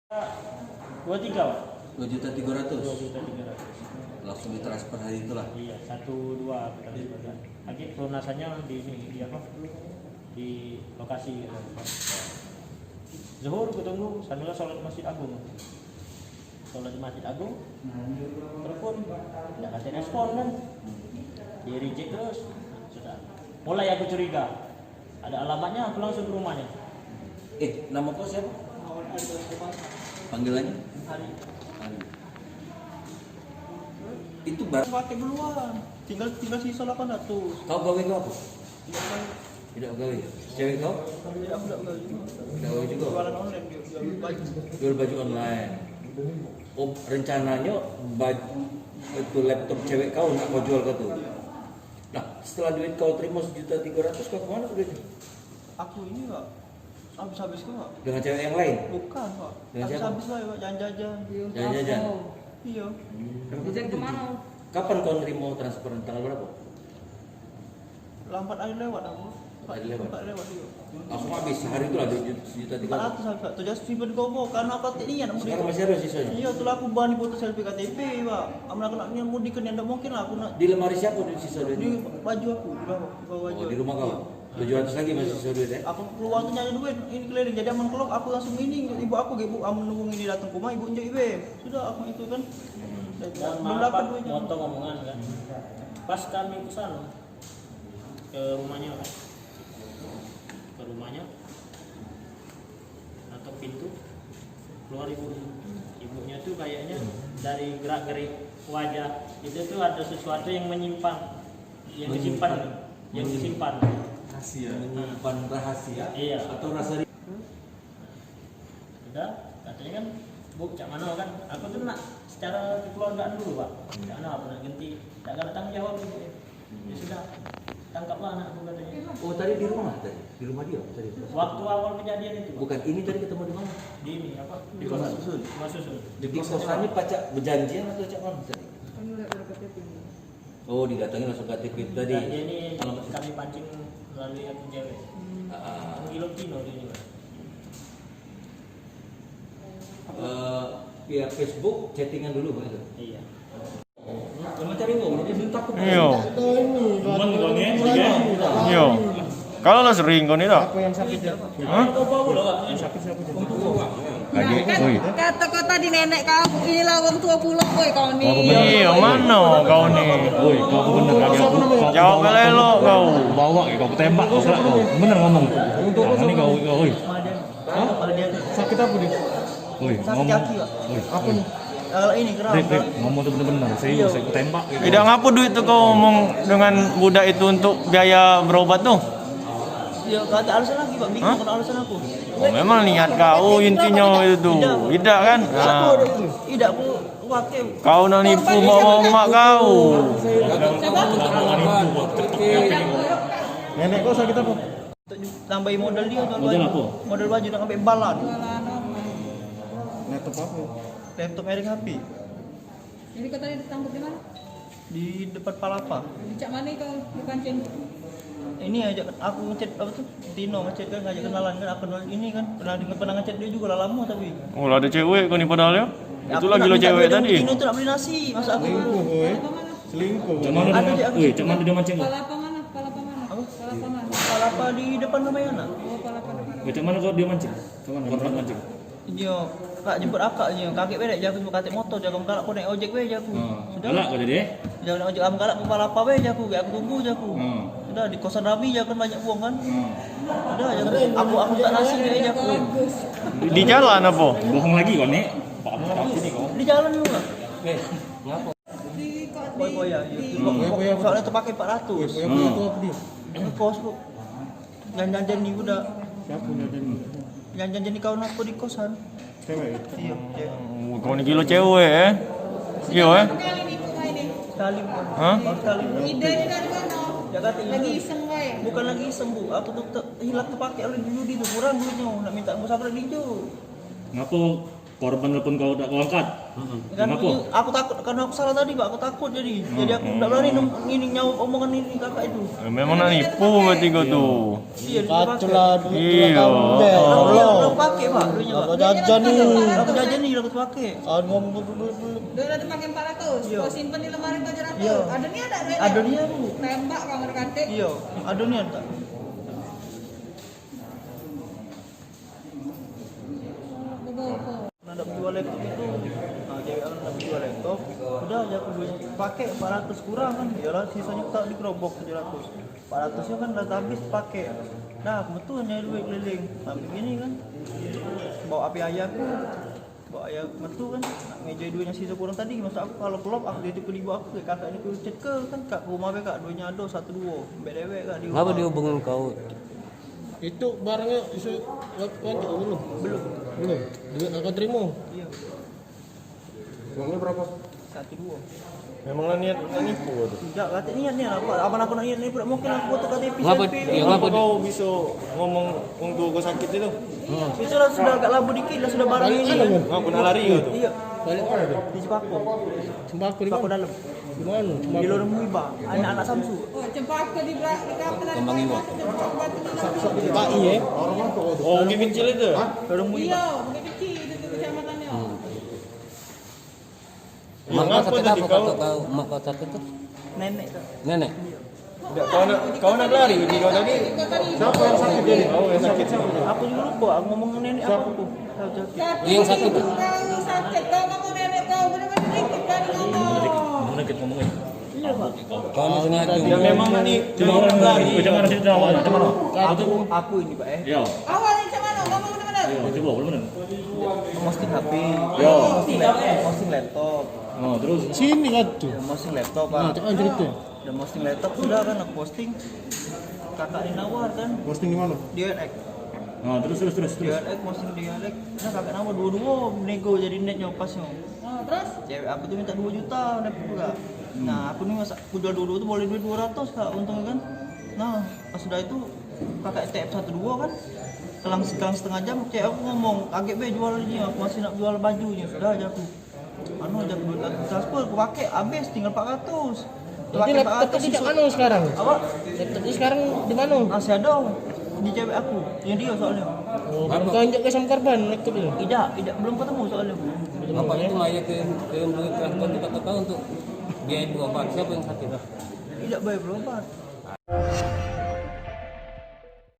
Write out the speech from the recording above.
23 Pak. 2.300.000. 2.300.000. Langsung ditransfer hari itulah. Iya, 1-2 kita transfer. Lagi pelunasannya di sini di apa? Di lokasi. Zuhur ketemu sambil sholat Masjid Agung. Sholat di Masjid Agung. Telepon, tidak kasih respon kan? Di reject terus. Sudah. Mulai aku curiga. Ada alamatnya, aku langsung ke rumahnya. Nama kau siapa? Panggilannya? Hari. Ari. Itu baru Pakai duluan. Tinggal sisa 800. kau gawe kau apa? Tidak gawe. Cewek kau? Jadi aku enggak gaji. Tidak gawe juga. Jualan online jual baju. Jual baju online. Oh, rencananya baju itu laptop cewek kau nak kau jual ke tuh. Nah, setelah duit kau terima 1.300.000 kau kemana duitnya? Aku ini Pak. Habis-habis kok Pak. Dengan cewek yang lain? Bukan Pak. Dengan siapa? Habis-habis lah Pak jajan-jajan. Jajan-jajan. Iya. Jajan kemana? Kapan kau nerima transfer tanggal berapa? Lambat hari lewat aku. Hari lewat? Lambat lewat iya. Langsung habis sehari itu lah 1.300.000. 400 habis Pak. Tuh just simpen gomo karena aku tak niat mau Sekarang masih ada sisanya? Iya, tuh aku bahan foto selfie KTP Pak. Amun aku nak niat mau dikene ndak mungkin lah aku nak Di lemari siapa duit sisa di duitnya? baju aku, di bawah baju. Oh, di rumah kau? Iya. 700 lagi masih sisa duit ya? Aku keluar tuh nyari duit ini keliling jadi aman kelop aku langsung ini ibu aku ibu aman nunggu ini datang ke rumah ibu unjuk ibe sudah aku itu kan Dan belum maaf dapat Pak, duitnya motong omongan kan. Pas kami ke sana ke rumahnya kan. Ke rumahnya atau pintu keluar ibunya tuh kayaknya dari gerak-gerik wajah itu tuh ada sesuatu yang disimpan Menyimpan rahasia Iya. atau rasa udah katanya kan bu cak mana kan aku tuh nak secara kekeluargaan dulu Pak cak mana apa nak ganti tak ada tanggung jawab ibu ya sudah tangkaplah anakku katanya. Oh, tadi di rumah tadi? Di rumah dia tadi? Waktu awal kejadian itu Pak. Bukan, ini tadi ketemu di mana? Di ini apa di kosan susun Rumah susun Di kosannya pacak berjanjian atau cak mana tadi? Oh, didatangi langsung KTP itu tadi. Nah, dia ini Alamat. kami pancing melalui akun cewek Gilo Tino dia ini Pak. Via Facebook chattingan dulu begitu. Iya. Kamu cari uang, jadi takut. Iya. Iya. Kalau lo sering kau ni tak? Hah? Lagi, oi. Kata kau tadi nenek kau, inilah orang tua pulang boy kau ni. Iya, mana kau ni? Woi, kau bener lagi aku. Jawab elok kau. Bawa kau tembak kau pula kau. Bener ngomong. Jangan ni kau, woi. kalau dia sakit apa dia Woi, sakit ngomong. kaki Pak Woi, apa nih kalau ini keram Rip, ngomong tu bener-bener. Serius, aku tembak. Tidak ngapa duit tu kau ngomong dengan budak itu untuk biaya berobat tu? ya kata alasan lagi Pak bingung kalau alasan aku Oh, memang niat kau intinya itu tu. Tidak kan? tidak aku wakil Kau nak nipu mak kau. nenek kau sakit apa untuk nambahin modal dia jual Modal baju apa? modal baju nak ambil balan Laptop apa? laptop merek HP Jadi kau tadi ditangkap di mana? di depan Palapa Di cak mana kau dipancing? ini ajak aku ngechat apa tuh Tino ngechat kan ngajak kenalan kan aku kenal ini kan pernah ngechat dia juga lah lama tapi Oh, lah ada cewek kau ni padahal ya? aku Itulah nak gila minta cewek duit tadi. Tino tuh nak beli nasi masa aku dulu Selingkuh, boy. Selingkuh. Macam mana Ada dia? di aku. Woi, macam mana dia mancing kau? Palapa mana? Palapa mana? Apa? Palapa mana? Palapa di depan Ramayana Oh, palapa depan. Macam mana kau dia mancing? Macam mana kau mancing? dia kak jemput akak dia kakek bedek jago jemput kakek motor jago galak aku naik ojek we jago sudah Galak kau jadi? jago naik ojek am galak ke Palapa we jago aku tunggu jago Hmm. sudah di kosan Rami jago banyak uang kan sudah jago aku tak nasi dia jago Di jalan apa? Bohong lagi kau ni. Pak sini kau. di jalan juga Ngapa? Di kau di. boy ya soalnya itu pakai 400 Yang punya tu apa dia? kos kok jangan nih udah Siapa yang jangan di kawan aku di kosan cewek? iya cewek. Oh, kau ni gila cewek eh? Iya eh? Kali ni kau ini. sekali bukan Hah? baru sekali Ide ni dari mana? dia kata Lagi ini iseng wae. bukan lagi iseng bu aku tuh hilang terpakai oleh dulu di tuh kurang duitnya nak minta musafir di itu Ngapa korban telepon kau tak kau angkat. Kan Kenapa? aku takut karena aku salah tadi Pak, aku takut jadi aku enggak berani ini nyawa omongan ini kakak itu. Memang nak nipu berarti kau tuh. Iya, Kacau lah duit Iya. Aku pakai Pak, duitnya Pak. Aku jajan nih. Aku jajan nih aku pakai. Kan ngomong belum. Duit nanti pakai 400. Iya. Kau simpen di lemari 700. Iya. Ada nih ada duit. Ada nih aku. Tembak kamar kantin. Iya, ada nih ada. Ada jual laptop itu, nah cewek aku nak jual laptop, udah aja aku duitnya pakai 400 kurang kan, yalah sisanya tak dikerobok 700, 400 nya kan udah habis pakai, nah aku betul nyari duit keliling, sampai gini kan, bawa api ayahku, bawa ayah betul kan, nak ngejai duitnya sisa kurang tadi, masa aku kalau kelop aku titip ke ibu aku, kayak kakak ini kucet ke kan, kak ke rumah kak duitnya ada 1-2, bedewek kak di rumah. Kenapa dihubungin kau? Itu barangnya isu kan belum. Duit aku terima. Iya, Uangnya berapa? 1-2. Memanglah niat nak nipu tu. Tidak, kata niat apa? Abang aku nak niat ni pula mungkin aku foto KTP Ngapa? selfie. Ya, Kenapa ngapa kau bisa ngomong untuk kau sakit itu? Itu sudah agak labu dikit, dah sudah barang ini. Kan? Ngapa nak lari kau tu? Iya, Balik mana tu? di Cipako. Sembako di Cipako mana? dalam. Di mana? Di Lorong Muiba, anak-anak Samsu. Oh, cempaka di belakang. Kembang Iwa. PKI ya. Oh, mungkin kecil itu. Lorong Muiba. Iya, bukan kecil itu kecamatannya. Yang Mak apa sakit tadi apa kau? kata kau? Mak kau sakit tu? Nenek tu. Nenek. Tak, kau nak lari uji kau tadi. Siapa yang sakit jadi? Oh, yang sakit siapa? Aku juga lupa, aku ngomong nenek apa tu. Tahu jatuh. Yang sakit tu? Kau sakit, kau ngomong nenek kau benar-benar dikit kan ngomong. Mana kita ngomongin? Iya pak. Kau ni sengaja. Ya memang ni cuma orang lari. Macam mana cerita awal? Macam mana? Aku ini pak Ya. Awalnya macam mana? Ngomong benar-benar. Coba belum mana? posting HP, Ya. posting laptop, Oh, terus Sini kan tu. posting laptop Nah, pak. cakap cerita. Dan posting laptop sudah kan aku posting. Kakak ini nawar kan, Posting di mana? dia NX. nah, terus. Dia NX posting dia NX. Nah kakak nama dua-dua nego jadi netnya pasnya. Oh, terus? Cewek aku tuh minta 2 juta udah juga. Nah aku nih masa aku jual dua-dua tuh boleh duit 200 kak untungnya kan. Nah pas sudah itu kakak TF 12 kan kelang setengah jam cewek aku ngomong kaget be jual ini aku masih nak jual bajunya sudah aja aku aja duit transfer aku pakai habis tinggal 400. Jadi laptop di mana sekarang? Apa? Laptop ini sekarang di mana? Masih ada di cewek aku yang dia soalnya. Oh, kau injak ke sama korban laptop ini. Tidak belum ketemu soalnya. Bapak itu Maya kirim duit transfer ke kau untuk biaya berobat. Siapa yang sakit? Tidak bayar berobat.